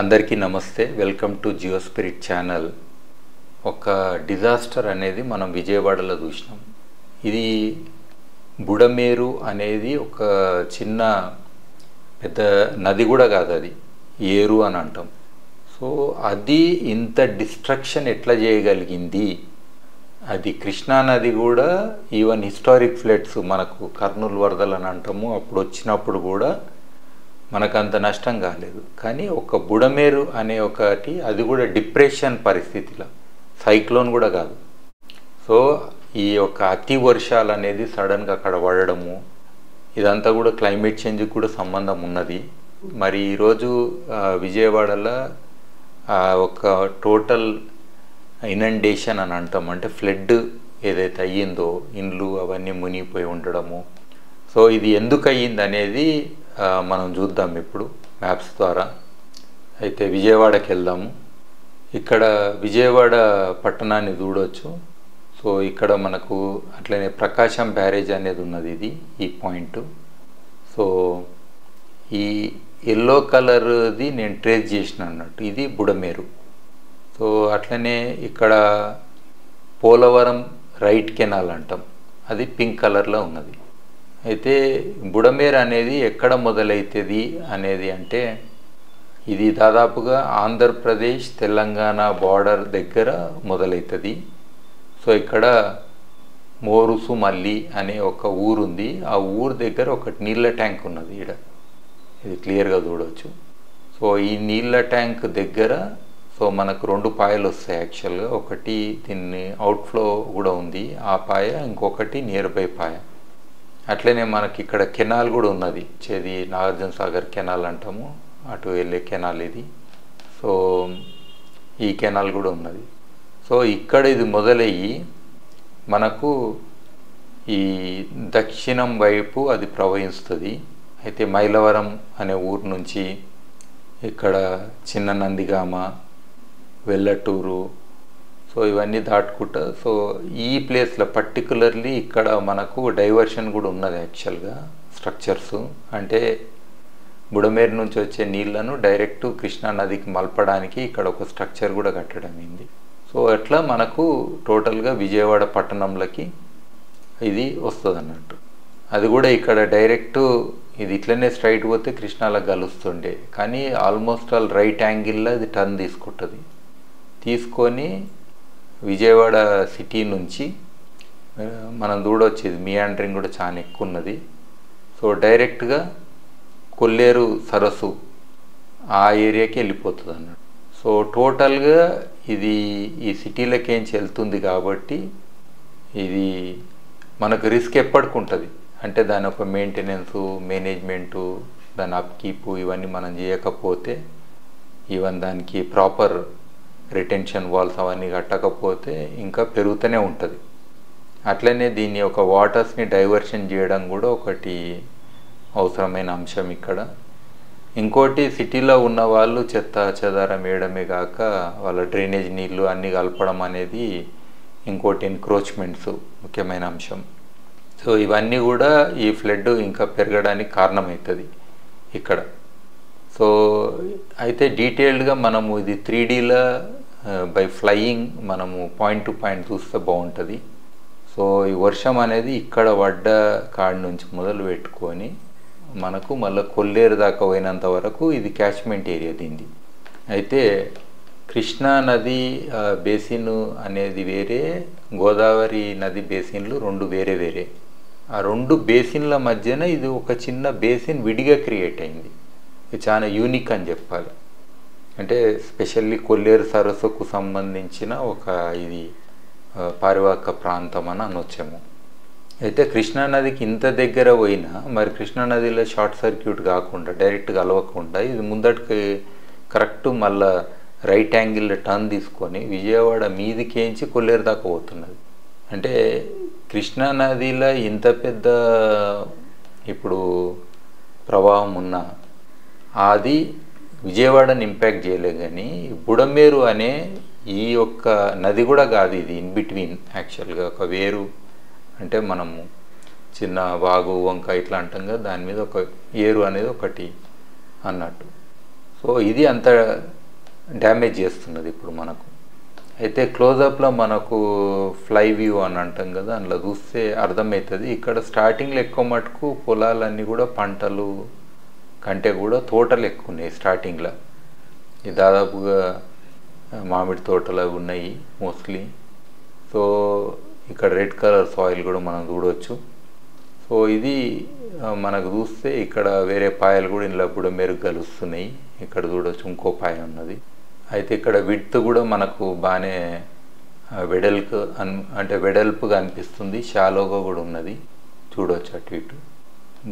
అందరికీ నమస్తే. Welcome to GeoSpirit channel. ఒక డిజాస్టర్ అనేది మనం విజయవాడలో చూసినాం. ఇది బుడమేరు అనేది ఒక చిన్న పెద్ద నది కూడా కాదు, అది ఏరు అని అంటాం. సో అది ఇంత డిస్ట్రక్షన్ ఎట్లా చేయగలిగింది? అది కృష్ణా నది కూడా ఈవెన్ హిస్టారిక్ ఫ్లడ్స్ మనకు కర్నూలు వరదలు అని అంటాము, అప్పుడు వచ్చినప్పుడు కూడా మనకు అంత నష్టం కాలేదు. కానీ ఒక బుడమేరు అనే ఒకటి, అది కూడా డిప్రెషన్ పరిస్థితిలో, సైక్లోన్ కూడా కాదు. సో ఈ యొక్క అతి వర్షాలు అనేది సడన్గా అక్కడ పడడము, ఇదంతా కూడా క్లైమేట్ చేంజ్కి కూడా సంబంధం ఉన్నది. మరి ఈరోజు విజయవాడలో ఒక టోటల్ ఇనండేషన్ అని అంటాం, అంటే ఫ్లడ్ ఏదైతే అయ్యిందో, ఇండ్లు అవన్నీ మునిగిపోయి ఉండడము. సో ఇది ఎందుకు అయ్యింది అనేది మనం చూద్దాం ఇప్పుడు మ్యాప్స్ ద్వారా. అయితే విజయవాడకి వెళ్దాము. ఇక్కడ విజయవాడ పట్టణాన్ని చూడవచ్చు. సో ఇక్కడ మనకు అట్లనే ప్రకాశం బ్యారేజ్ అనేది ఉన్నది, ఇది ఈ పాయింట్. సో ఈ ఎల్లో కలర్ది నేను ట్రేస్ చేసిన అన్నట్టు, ఇది బుడమేరు. సో అట్లనే ఇక్కడ పోలవరం రైట్ కెనాల్ అంటాం, అది పింక్ కలర్లో ఉన్నది. అయితే బుడమేరు అనేది ఎక్కడ మొదలవుతుంది అనేది అంటే, ఇది దాదాపుగా ఆంధ్రప్రదేశ్ తెలంగాణ బార్డర్ దగ్గర మొదలవుతుంది. సో ఇక్కడ మోరుసుమల్లి అనే ఒక ఊరు ఉంది. ఆ ఊరు దగ్గర ఒక నీళ్ళ ట్యాంక్ ఉన్నది, ఇక్కడ ఇది క్లియర్గా చూడవచ్చు. సో ఈ నీళ్ళ ట్యాంక్ దగ్గర సో మనకు రెండు పాయలు వస్తాయి యాక్చువల్గా. ఒకటి దీన్ని అవుట్ఫ్లో కూడా ఉంది ఆ పాయ, ఇంకొకటి నియర్ బై పాయ. అట్లనే మనకి ఇక్కడ కెనాల్ కూడా ఉన్నది, చేది నాగార్జున సాగర్ కెనాల్ అంటాము, అటు వెళ్ళే కెనాల్ ఇది. సో ఈ కెనాల్ కూడా ఉన్నది. సో ఇక్కడ ఇది మొదలయ్యి మనకు ఈ దక్షిణం వైపు అది ప్రవహిస్తుంది. అయితే మైలవరం అనే ఊరు నుంచి ఇక్కడ చిన్న నందిగామ, వెల్లటూరు, సో ఇవన్నీ దాటుకుంటా. సో ఈ ప్లేస్లో పర్టికులర్లీ ఇక్కడ మనకు డైవర్షన్ కూడా ఉన్నది యాక్చువల్గా, స్ట్రక్చర్స్. అంటే బుడమేరు నుంచి వచ్చే నీళ్లను డైరెక్ట్ కృష్ణా నదికి మలపడానికి ఇక్కడ ఒక స్ట్రక్చర్ కూడా కట్టడం అయింది. సో అట్లా మనకు టోటల్గా విజయవాడ పట్టణంలోకి ఇది వస్తుంది అన్నట్టు. అది కూడా ఇక్కడ డైరెక్ట్ ఇది ఇట్లనే స్ట్రైట్ పోతే కృష్ణాలో కలుస్తుండే, కానీ ఆల్మోస్ట్ ఆల్ రైట్ యాంగిల్లో అది టర్న్ తీసుకుంటుంది. తీసుకొని విజయవాడ సిటీ నుంచి మనం చూడొచ్చేది మియాండ్రింగ్ కూడా చాలా ఎక్కువ ఉన్నది. సో డైరెక్ట్గా కొల్లేరు సరస్సు ఆ ఏరియాకి వెళ్ళిపోతుంది అన్నట్టు. సో టోటల్గా ఇది ఈ సిటీలకేంచి వెళ్తుంది కాబట్టి ఇది మనకు రిస్క్ ఎప్పటికి ఉంటుంది. అంటే దాని ఒక మెయింటెనెన్సు, మేనేజ్మెంటు, దాని అప్కీపు ఇవన్నీ మనం చేయకపోతే, ఈవెన్ దానికి ప్రాపర్ రిటెన్షన్ వాల్స్ అవన్నీ కట్టకపోతే ఇంకా పెరుగుతూనే ఉంటుంది. అట్లనే దీన్ని ఒక వాటర్స్ని డైవర్షన్ చేయడం కూడా ఒకటి అవసరమైన అంశం ఇక్కడ. ఇంకోటి సిటీలో ఉన్న వాళ్ళు చెత్త చెదారం వేయడమే కాక వాళ్ళ డ్రైనేజ్ నీళ్ళు అన్నీ కలపడం అనేది ఇంకోటి ఎన్క్రోచ్మెంట్స్ ముఖ్యమైన అంశం. సో ఇవన్నీ కూడా ఈ ఫ్లడ్ ఇంకా పెరగడానికి కారణమవుతుంది ఇక్కడ. సో అయితే డీటెయిల్డ్గా మనము ఇది 3Dలో బై ఫ్లయింగ్ మనము పాయింట్ టు పాయింట్ చూస్తే బాగుంటుంది. సో ఈ వర్షం అనేది ఇక్కడ పడ్డ కాడి నుంచి మొదలు పెట్టుకొని మనకు మళ్ళీ కొల్లేరు దాకా పోయినంత వరకు ఇది క్యాచ్మెంట్ ఏరియా దీన్ని. అయితే కృష్ణా నది బేసిన్ అనేది వేరే, గోదావరి నది బేసిన్లు రెండు వేరే వేరే. ఆ రెండు బేసిన్ల మధ్యన ఇది ఒక చిన్న బేసిన్ విడిగా క్రియేట్ అయింది. ఇది చాలా యూనిక్ అని చెప్పాలి. అంటే స్పెషల్లీ కొల్లేరు సరస్సుకు సంబంధించిన ఒక ఇది పారివాహక ప్రాంతం అని అనొచ్చాము. అయితే కృష్ణానదికి ఇంత దగ్గర పోయినా మరి కృష్ణానదిలో షార్ట్ సర్క్యూట్ కాకుండా డైరెక్ట్ కలవకుండా ఇది ముందటికి కరెక్ట్ మళ్ళా రైట్ యాంగిల్లో టర్న్ తీసుకొని విజయవాడ మీదికేంచి కొల్లేరు దాకా పోతున్నది. అంటే కృష్ణానదిలో ఇంత పెద్ద ఇప్పుడు ప్రవాహం ఉన్నా అది విజయవాడని ఇంపాక్ట్ చేయలేదు. కానీ బుడమేరు అనే ఈ యొక్క నది కూడా కాదు, ఇది ఇన్ బిట్వీన్ యాక్చువల్గా ఒక వేరు. అంటే మనము చిన్న వాగు వంక ఇట్లా అంటాం కదా, దాని మీద ఒక ఏరు అనేది ఒకటి అన్నట్టు. సో సో ఇది అంత డ్యామేజ్ చేస్తున్నది ఇప్పుడు మనకు. అయితే క్లోజప్లో మనకు ఫ్లై వ్యూ అని అంటాం కదా, అందులో చూస్తే అర్థమవుతుంది. ఇక్కడ స్టార్టింగ్లో ఎక్కువ మటుకు పొలాలన్నీ కూడా పంటలు కంటే కూడా తోటలు ఎక్కువ ఉన్నాయి స్టార్టింగ్లో. ఇది దాదాపుగా మామిడి తోటలు అవి ఉన్నాయి మోస్ట్లీ. సో ఇక్కడ రెడ్ కలర్ సాయిల్ కూడా మనం చూడవచ్చు. సో ఇది మనకు చూస్తే ఇక్కడ వేరే పాయలు కూడా ఇందులో కూడా మెరుగు కలుస్తున్నాయి. ఇక్కడ చూడవచ్చు ఇంకో పాయ ఉన్నది. అయితే ఇక్కడ విడ్త్ కూడా మనకు బాగానే వెడల్పుగా అనిపిస్తుంది, షాలోగా కూడా ఉన్నది చూడవచ్చు. అటు ఇటు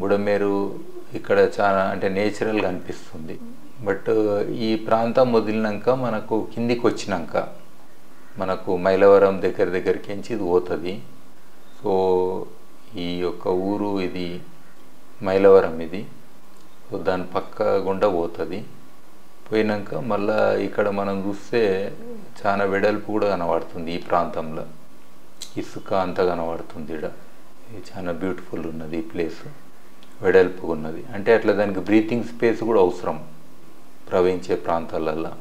బుడమేరు ఇక్కడ చాలా అంటే నేచురల్గా అనిపిస్తుంది. బట్ ఈ ప్రాంతం వదిలినాక మనకు కిందికి వచ్చినాక మనకు మైలవరం దగ్గరికి ఇది పోతుంది. సో ఈ యొక్క ఊరు ఇది మైలవరం ఇది. సో దాని పక్క గుండా పోతుంది. పోయినాక మళ్ళీ ఇక్కడ మనం చూస్తే చాలా వెడల్పు కూడా కనబడుతుంది. ఈ ప్రాంతంలో ఇసుక అంతా కనబడుతుంది. ఇక్కడ ఇది చాలా బ్యూటిఫుల్ ఉన్నది ఈ ప్లేస్, వెడల్పుగా ఉన్నది. అంటే అట్లా దానికి బ్రీతింగ్ స్పేస్ కూడా అవసరం ప్రవహించే ప్రాంతాలల్లో.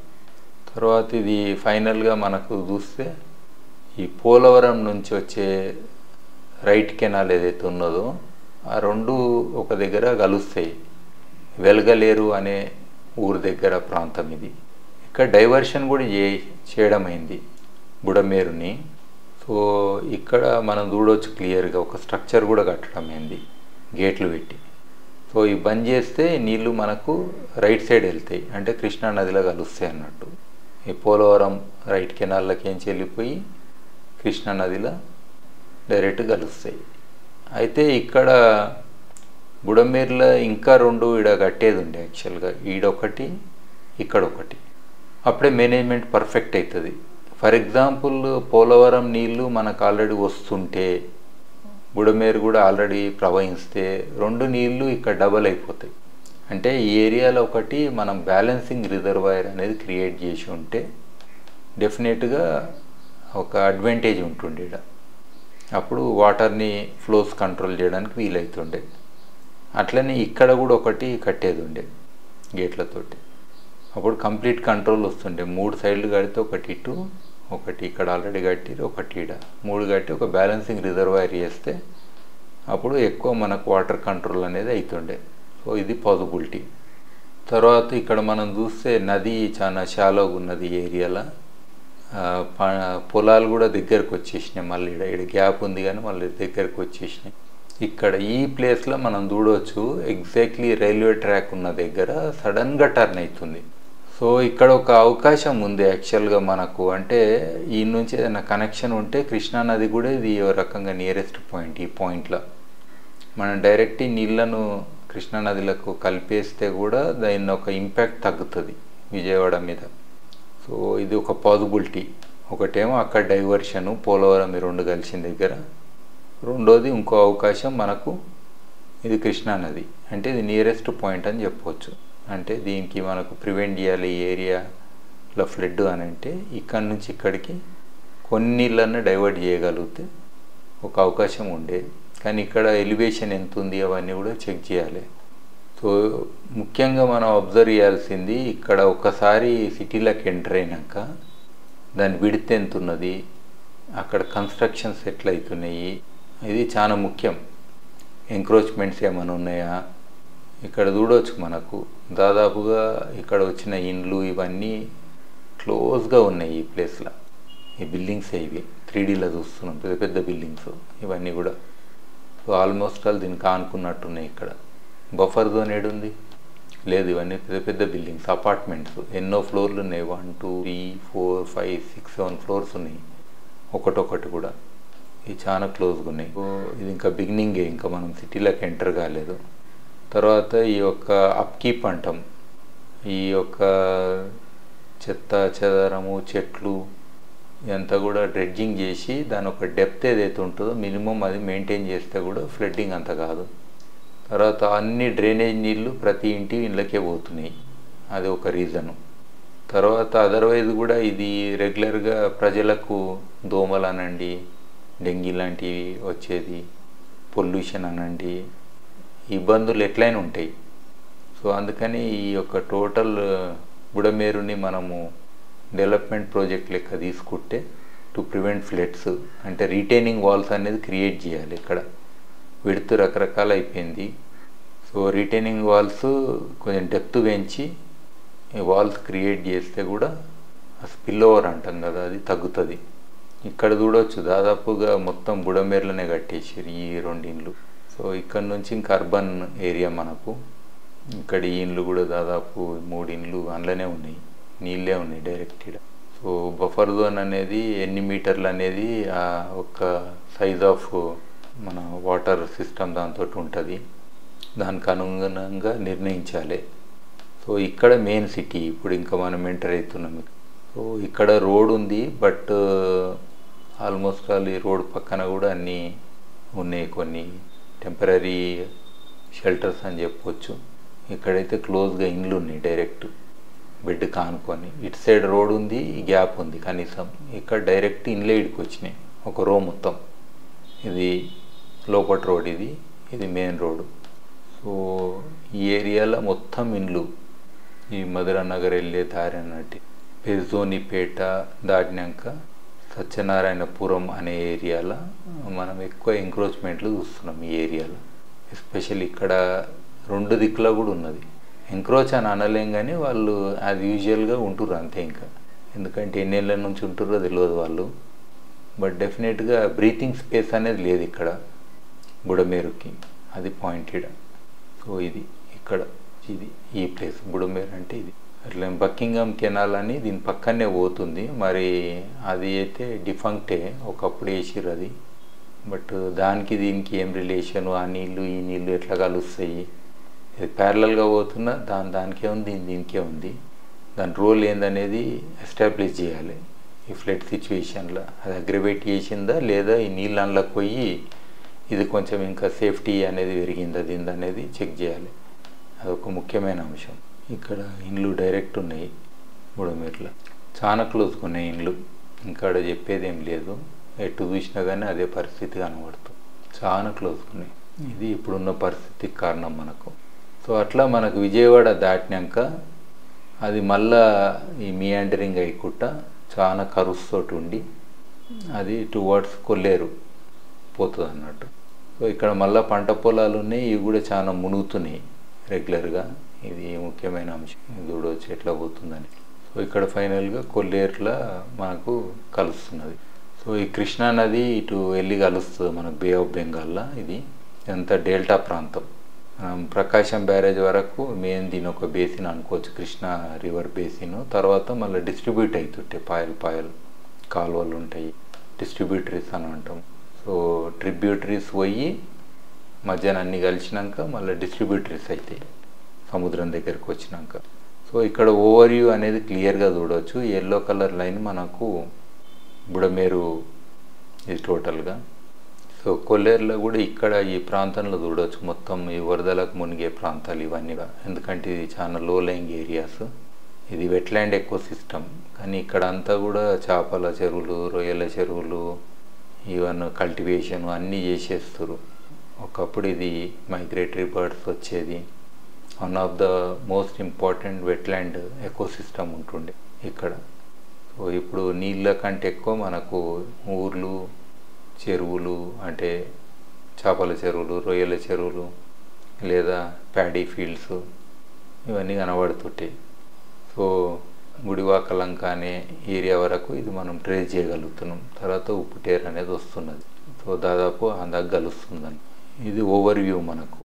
తర్వాత ఇది ఫైనల్గా మనకు చూస్తే ఈ పోలవరం నుంచి వచ్చే రైట్ కెనాల్ ఏదైతే ఉన్నదో ఆ రెండు ఒక దగ్గర కలుస్తాయి. వెలగలేరు అనే ఊరు దగ్గర ప్రాంతం ఇది. ఇక్కడ డైవర్షన్ కూడా చేయడం అయింది బుడమేరుని. సో ఇక్కడ మనం చూడవచ్చు క్లియర్గా ఒక స్ట్రక్చర్ కూడా కట్టడం అయింది గేట్లు పెట్టి. సో ఈ బంద్ చేస్తే నీళ్లు మనకు రైట్ సైడ్ వెళ్తాయి, అంటే కృష్ణా నదిలో కలుస్తాయి అన్నట్టు. ఈ పోలవరం రైట్ కెనాల్లోకి ఏం వెళ్ళిపోయి కృష్ణా నదిలో డైరెక్ట్ కలుస్తాయి. అయితే ఇక్కడ బుడమేరులో ఇంకా రెండు ఈడ కట్టేది ఉండే యాక్చువల్గా, ఈడొకటి ఇక్కడొకటి. అప్పుడే మేనేజ్మెంట్ పర్ఫెక్ట్ అవుతుంది. ఫర్ ఎగ్జాంపుల్ పోలవరం నీళ్ళు మనకు ఆల్రెడీ వస్తుంటే బుడమేరు కూడా ఆల్రెడీ ప్రవహిస్తే రెండు నీళ్ళు ఇక్కడ డబల్ అయిపోతాయి. అంటే ఈ ఏరియాలో ఒకటి మనం బ్యాలెన్సింగ్ రిజర్వాయర్ అనేది క్రియేట్ చేసి ఉంటే డెఫినెట్గా ఒక అడ్వాంటేజ్ ఉంటుండే. అప్పుడు వాటర్ని ఫ్లోస్ కంట్రోల్ చేయడానికి వీలవుతుండే. అట్లనే ఇక్కడ కూడా ఒకటి కట్టేది ఉండే గేట్లతోటి. అప్పుడు కంప్లీట్ కంట్రోల్ వస్తుండే. 3 సైడ్లు కడితే ఒకటి ఇటు, ఒకటి ఇక్కడ ఆల్రెడీ కట్టిరు, ఒకటి ఈడ 3 కట్టి ఒక బ్యాలెన్సింగ్ రిజర్వాయర్ చేస్తే అప్పుడు ఎక్కువ మనకు వాటర్ కంట్రోల్ అనేది అవుతుండే. సో ఇది పాసిబిలిటీ. తర్వాత ఇక్కడ మనం చూస్తే నది చాలా షాలోగా ఉన్నది ఈ ఏరియాలో. పొలాలు కూడా దగ్గరకు వచ్చేసినాయి. మళ్ళీ ఇక్కడ గ్యాప్ ఉంది కానీ మళ్ళీ దగ్గరకు వచ్చేసినాయి. ఇక్కడ ఈ ప్లేస్లో మనం చూడవచ్చు ఎగ్జాక్ట్లీ రైల్వే ట్రాక్ ఉన్న దగ్గర సడన్గా టర్న్ అవుతుంది. సో ఇక్కడ ఒక అవకాశం ఉంది యాక్చువల్గా మనకు. అంటే ఈ నుంచి ఏదైనా కనెక్షన్ ఉంటే కృష్ణా నది కూడా ఇది ఏ రకంగా నియరెస్ట్ పాయింట్. ఈ పాయింట్లో మనం డైరెక్ట్ ఈ నీళ్లను కృష్ణా నదిలకు కలిపేస్తే కూడా దాని ఒక ఇంపాక్ట్ తగ్గుతుంది విజయవాడ మీద. సో ఇది ఒక పాసిబిలిటీ. ఒకటేమో అక్కడ డైవర్షను పోలవరం ఈ రెండు కలిసిన దగ్గర, రెండోది ఇంకో అవకాశం మనకు ఇది కృష్ణా నది. అంటే ఇది నియరెస్ట్ పాయింట్ అని చెప్పవచ్చు. అంటే దీనికి మనకు ప్రివెంట్ చేయాలి ఈ ఏరియాలో ఫ్లడ్ అని అంటే ఇక్కడి నుంచి ఇక్కడికి కొన్ని నీళ్ళನ್ನು డైవర్ట్ చేయగలిగితే ఒక అవకాశం ఉండే. కానీ ఇక్కడ ఎలివేషన్ ఎంత ఉంది అవన్నీ కూడా చెక్ చేయాలి. సో ముఖ్యంగా మనం అబ్జర్వ్ చేయాల్సింది ఇక్కడ ఒకసారి సిటీలోకి ఎంటర్ అయినాక దాని విడ్త్ ఎంత ఉన్నది, అక్కడ కన్స్ట్రక్షన్స్ ఎట్లా అవుతున్నాయి, ఇది చాలా ముఖ్యం. ఎంక్రోచ్మెంట్స్ ఏమైనా ఉన్నాయా ఇక్కడ చూడవచ్చు. మనకు దాదాపుగా ఇక్కడ వచ్చిన ఇండ్లు ఇవన్నీ క్లోజ్గా ఉన్నాయి ఈ ప్లేస్లో. ఈ బిల్డింగ్స్ ఇవి 3Dలో చూస్తున్నాం, పెద్ద పెద్ద బిల్డింగ్స్ ఇవన్నీ కూడా. సో ఆల్మోస్ట్ ఆల్ దీనికి ఆనుకున్నట్టున్నాయి. ఇక్కడ బఫర్ జోన్ ఏడుంది లేదు, ఇవన్నీ పెద్ద పెద్ద బిల్డింగ్స్, అపార్ట్మెంట్స్. ఎన్నో ఫ్లోర్లు ఉన్నాయి, 1 2 3 4 5 6 7 ఫ్లోర్స్ ఉన్నాయి ఒకటొకటి కూడా. ఇవి చాలా క్లోజ్గా ఉన్నాయి. ఇది ఇంకా బిగినింగే, ఇంకా మనం సిటీలోకి ఎంటర్ కాలేదు. తర్వాత ఈ యొక్క అప్కీప్ అంటాం, ఈ యొక్క చెత్త చెదారము చెట్లు ఇదంతా కూడా డ్రెడ్జింగ్ చేసి దాని ఒక డెప్త్ ఏదైతే ఉంటుందో మినిమం అది మెయింటైన్ చేస్తే కూడా ఫ్లడ్డింగ్ అంత కాదు. తర్వాత అన్ని డ్రైనేజ్ నీళ్ళు ప్రతి ఇంటి ఇళ్ళకే పోతున్నాయి, అది ఒక రీజను. తర్వాత అదర్వైజ్ కూడా ఇది రెగ్యులర్గా ప్రజలకు దోమలు అనండి, డెంగీ లాంటివి వచ్చేది, పొల్యూషన్ అనండి, ఇబ్బందులు ఎట్లయినా ఉంటాయి. సో అందుకని ఈ యొక్క టోటల్ బుడమేరుని మనము డెవలప్మెంట్ ప్రాజెక్ట్ లెక్క తీసుకుంటే టు ప్రివెంట్ ఫ్లడ్స్ అంటే రీటైనింగ్ వాల్స్ అనేది క్రియేట్ చేయాలి. ఇక్కడ విడ్త్ రకరకాల అయిపోయింది. సో రీటైనింగ్ వాల్స్ కొంచెం డెప్త్ పెంచి వాల్స్ క్రియేట్ చేస్తే కూడా స్పిల్ ఓవర్ అంటాం కదా, అది తగ్గుతుంది. ఇక్కడ చూడవచ్చు దాదాపుగా మొత్తం బుడమేర్లనే కట్టేసారు ఈ 2 ఇండ్లు. సో ఇక్కడ నుంచి ఇంకా అర్బన్ ఏరియా మనకు. ఇక్కడ ఈ ఇండ్లు కూడా దాదాపు 3 ఇండ్లు అందులోనే ఉన్నాయి, నీళ్ళే ఉన్నాయి డైరెక్ట్. సో బఫర్ జోన్ అనేది ఎన్ని మీటర్లు అనేది ఒక సైజ్ ఆఫ్ మన వాటర్ సిస్టమ్ దాంతో ఉంటుంది, దానికి అనుగుణంగా నిర్ణయించాలి. సో ఇక్కడ మెయిన్ సిటీ ఇప్పుడు ఇంకా మనం ఎంటర్ అవుతున్నాం. సో ఇక్కడ రోడ్ ఉంది, బట్ ఆల్మోస్ట్ ఆల్ ఈ రోడ్ పక్కన కూడా అన్నీ ఉన్నాయి, కొన్ని టెంపరీ షెల్టర్స్ అని చెప్పవచ్చు. ఇక్కడైతే క్లోజ్గా ఇండ్లు ఉన్నాయి డైరెక్ట్ బెడ్ కానుకొని. ఇటు సైడ్ రోడ్ ఉంది, గ్యాప్ ఉంది కనీసం. ఇక్కడ డైరెక్ట్ ఇండ్లే ఇడికి వచ్చినాయి ఒక రో మొత్తం. ఇది లోపట్ రోడ్, ఇది మెయిన్ రోడ్. సో ఈ ఏరియాలో మొత్తం ఇండ్లు ఈ మధురానగర్ వెళ్ళే దారి అన్నట్టు. పెజోనిపేట దాటినాక సత్యనారాయణపురం అనే ఏరియాలో మనం ఎక్కువ ఎంక్రోచ్మెంట్లు చూస్తున్నాం ఈ ఏరియాలో. ఎస్పెషల్లీ ఇక్కడ 2 దిక్కులో కూడా ఉన్నది. ఎంక్రోచ్ అని అనలేం కానీ వాళ్ళు యాజ్ యూజువల్గా ఉంటుర్రు అంతే. ఇంకా ఎందుకంటే ఎన్నేళ్ళ నుంచి ఉంటుర్రో తెలియదు వాళ్ళు. బట్ డెఫినెట్గా బ్రీతింగ్ స్పేస్ అనేది లేదు ఇక్కడ బుడమేరుకి, అది పాయింటెడ్. సో ఇది ఇక్కడ ఈ ప్లేస్ బుడమేరు అంటే ఇది. అట్లా బకింగ్హామ్ కెనాల్ అని దీని పక్కనే పోతుంది. మరి అది అయితే డిఫంక్టే, ఒకప్పుడు వేసిర్రు అది. బట్ దానికి దీనికి ఏం రిలేషను, ఆ నీళ్ళు ఈ నీళ్ళు ఎట్లా కలుస్తాయి? ఇది ప్యారలల్గా పోతున్నా దానికే ఉంది, దీనికే ఉంది. దాని రోల్ ఏందనేది ఎస్టాబ్లిష్ చేయాలి ఈ ఫ్లడ్ సిచ్యువేషన్లో. అది అగ్రివేట్ చేసిందా లేదా ఈ నీళ్ళు అందులోకి పోయి ఇది కొంచెం ఇంకా సేఫ్టీ అనేది పెరిగిందా దీని అనేది చెక్ చేయాలి. అదొక ముఖ్యమైన అంశం. ఇక్కడ ఇండ్లు డైరెక్ట్ ఉన్నాయి బుడమేరులో, చాలా క్లోజ్గా ఉన్నాయి ఇండ్లు. ఇంకా చెప్పేది ఏం లేదు, ఎటు చూసినా కానీ అదే పరిస్థితి కనబడుతుంది, చాలా క్లోజ్గా ఉన్నాయి. ఇది ఇప్పుడున్న పరిస్థితికి కారణం మనకు. సో అట్లా మనకు విజయవాడ దాటినాక అది మళ్ళా ఈ మియాండరింగ్ అయ్యకుండా చాలా కరుస్ తోటి ఉండి అది టువర్డ్స్ కొల్లేరు పోతుంది అన్నట్టు. సో ఇక్కడ మళ్ళీ పంట పొలాలు ఉన్నాయి, ఇవి కూడా చాలా మునుగుతున్నాయి రెగ్యులర్గా. ఇది ముఖ్యమైన అంశం, ఇది చూడవచ్చు ఎట్లా పోతుందని. సో ఇక్కడ ఫైనల్గా కొల్లేరులో మనకు కలుస్తున్నది. సో ఈ కృష్ణా నది ఇటు వెళ్ళి కలుస్తుంది మనకు బే ఆఫ్ బెంగాల్లో. ఇది ఎంత డెల్టా ప్రాంతం. మనం ప్రకాశం బ్యారేజ్ వరకు మెయిన్ దీని ఒక బేసిన్ అనుకోవచ్చు, కృష్ణా రివర్ బేసిన్. తర్వాత మళ్ళీ డిస్ట్రిబ్యూట్ అవుతుంటాయి, పాయలు కాలువలు ఉంటాయి, డిస్ట్రిబ్యూటరీస్ అని అంటాం. సో ట్రిబ్యూటరీస్ పోయి మధ్యాహ్నం అన్నీ కలిసినాక మళ్ళీ డిస్ట్రిబ్యూటరీస్ అవుతాయి సముద్రం దగ్గరికి వచ్చినాక. సో ఇక్కడ ఓవర్ వ్యూ అనేది క్లియర్గా చూడవచ్చు. ఎల్లో కలర్ లైన్ మనకు బుడమేరు ఇది టోటల్గా. సో కొల్లేరులో కూడా ఇక్కడ ఈ ప్రాంతంలో చూడవచ్చు మొత్తం ఈ వరదలకు మునిగే ప్రాంతాలు ఇవన్నీ, ఎందుకంటే ఇది చాలా లో లయింగ్ ఏరియాస్. ఇది వెట్లాండ్ ఎకో సిస్టమ్. కానీ ఇక్కడ అంతా కూడా చేపల చెరువులు, రొయ్యల చెరువులు, ఈవెన్ కల్టివేషన్ అన్నీ చేసేస్తారు. ఒకప్పుడు ఇది మైగ్రేటరీ బర్డ్స్ వచ్చేది, one of the most important wetland ecosystem ఉంటుండే ఇక్కడ. సో ఇప్పుడు నీళ్ళ కంటే ఎక్కువ మనకు ఊర్లు, చెరువులు అంటే చేపల చెరువులు, రొయ్యల చెరువులు లేదా ప్యాడీ ఫీల్డ్స్ ఇవన్నీ కనబడుతుంటాయి. సో గుడివాకలంక అనే ఏరియా వరకు ఇది మనం ట్రేస్ చేయగలుగుతున్నాం. తర్వాత ఉప్పుటేరు అనేది వస్తున్నది. సో దాదాపు అందాక కలుస్తుందని. ఇది ఓవర్ వ్యూ మనకు.